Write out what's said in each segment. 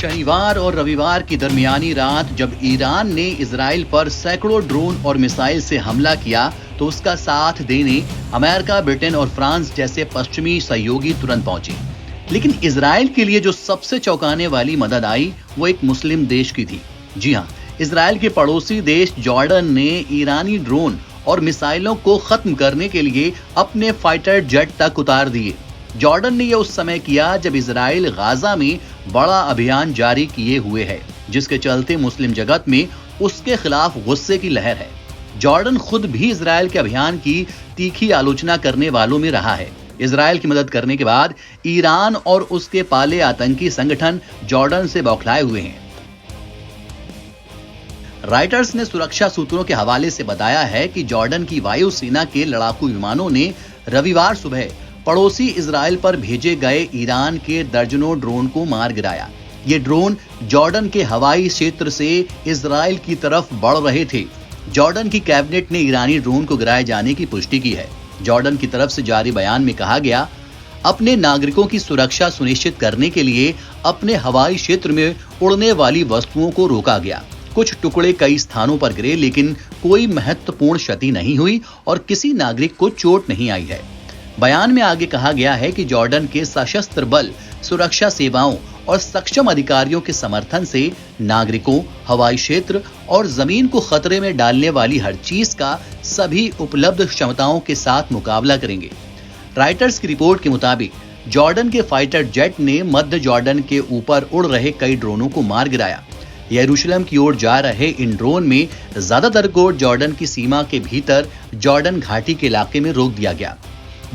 शनिवार और रविवार की दरमियानी रात जब ईरान ने इजराइल पर सैकड़ों ड्रोन और मिसाइल से हमला किया तो उसका साथ देने अमेरिका, ब्रिटेन और फ्रांस जैसे पश्चिमी सहयोगी तुरंत पहुंचे। लेकिन इजराइल के लिए जो सबसे चौंकाने वाली मदद आई वो एक मुस्लिम देश की थी। जी हां, इजराइल के पड़ोसी देश जॉर्डन ने ईरानी ड्रोन और मिसाइलों को खत्म करने के लिए अपने फाइटर जेट तक उतार दिए। जॉर्डन ने यह उस समय किया जब इजराइल गाजा में बड़ा अभियान जारी किए हुए है, जिसके चलते मुस्लिम जगत में उसके खिलाफ गुस्से की लहर है। जॉर्डन खुद भी इजराइल के अभियान की तीखी आलोचना करने वालों में रहा है। इजराइल की मदद करने के बाद ईरान और उसके पाले आतंकी संगठन जॉर्डन से बौखलाए हुए हैं। रॉयटर्स ने सुरक्षा सूत्रों के हवाले से बताया है कि जॉर्डन की वायुसेना के लड़ाकू विमानों ने रविवार सुबह पड़ोसी इजराइल पर भेजे गए ईरान के दर्जनों ड्रोन को मार गिराया। ये ड्रोन जॉर्डन के हवाई क्षेत्र से इजराइल की तरफ बढ़ रहे थे। जॉर्डन की कैबिनेट ने ईरानी ड्रोन को गिराए जाने की पुष्टि की है। जॉर्डन की तरफ से जारी बयान में कहा गया, अपने नागरिकों की सुरक्षा सुनिश्चित करने के लिए अपने हवाई क्षेत्र में उड़ने वाली वस्तुओं को रोका गया। कुछ टुकड़े कई स्थानों पर गिरे, लेकिन कोई महत्वपूर्ण क्षति नहीं हुई और किसी नागरिक को चोट नहीं आई है। बयान में आगे कहा गया है कि जॉर्डन के सशस्त्र बल, सुरक्षा सेवाओं और सक्षम अधिकारियों के समर्थन से नागरिकों, हवाई क्षेत्र और जमीन को खतरे में डालने वाली हर चीज का सभी उपलब्ध क्षमताओं के साथ मुकाबला करेंगे। रॉयटर्स की रिपोर्ट के मुताबिक जॉर्डन के फाइटर जेट ने मध्य जॉर्डन के ऊपर उड़ रहे कई ड्रोनों को मार गिराया। यरूशलेम की ओर जा रहे इन ड्रोन में ज्यादातर को जॉर्डन की सीमा के भीतर जॉर्डन घाटी के इलाके में रोक दिया गया।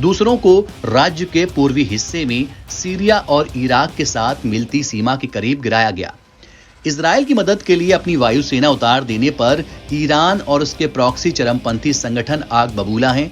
दूसरों को राज्य के पूर्वी हिस्से में सीरिया और इराक के साथ मिलती सीमा के करीब गिराया गया। इजराइल की मदद के लिए अपनी वायुसेना उतार देने पर ईरान और उसके प्रॉक्सी चरमपंथी संगठन आग बबूला हैं।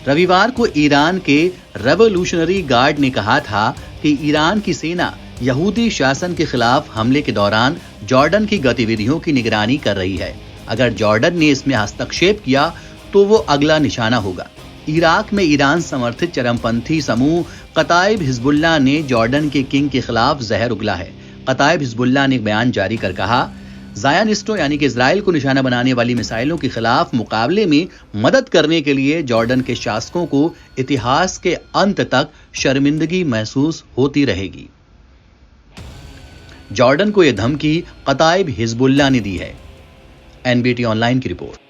रविवार को ईरान के रेवोल्यूशनरी गार्ड ने कहा था कि ईरान की सेना यहूदी शासन के खिलाफ हमले के दौरान जॉर्डन की गतिविधियों की निगरानी कर रही है। अगर जॉर्डन ने इसमें हस्तक्षेप किया तो वो अगला निशाना होगा। इराक में ईरान समर्थित चरमपंथी समूह कताइब हिजबुल्लाह ने जॉर्डन के किंग के खिलाफ जहर उगला है। कताइब हिजबुल्लाह ने एक बयान जारी कर कहा, ज़ायनिस्टों यानी कि इजराइल को निशाना बनाने वाली मिसाइलों के खिलाफ मुकाबले में मदद करने के लिए जॉर्डन के शासकों को इतिहास के अंत तक शर्मिंदगी महसूस होती रहेगी। जॉर्डन को यह धमकी कताइब हिजबुल्लाह ने दी है। एनबीटी ऑनलाइन की रिपोर्ट।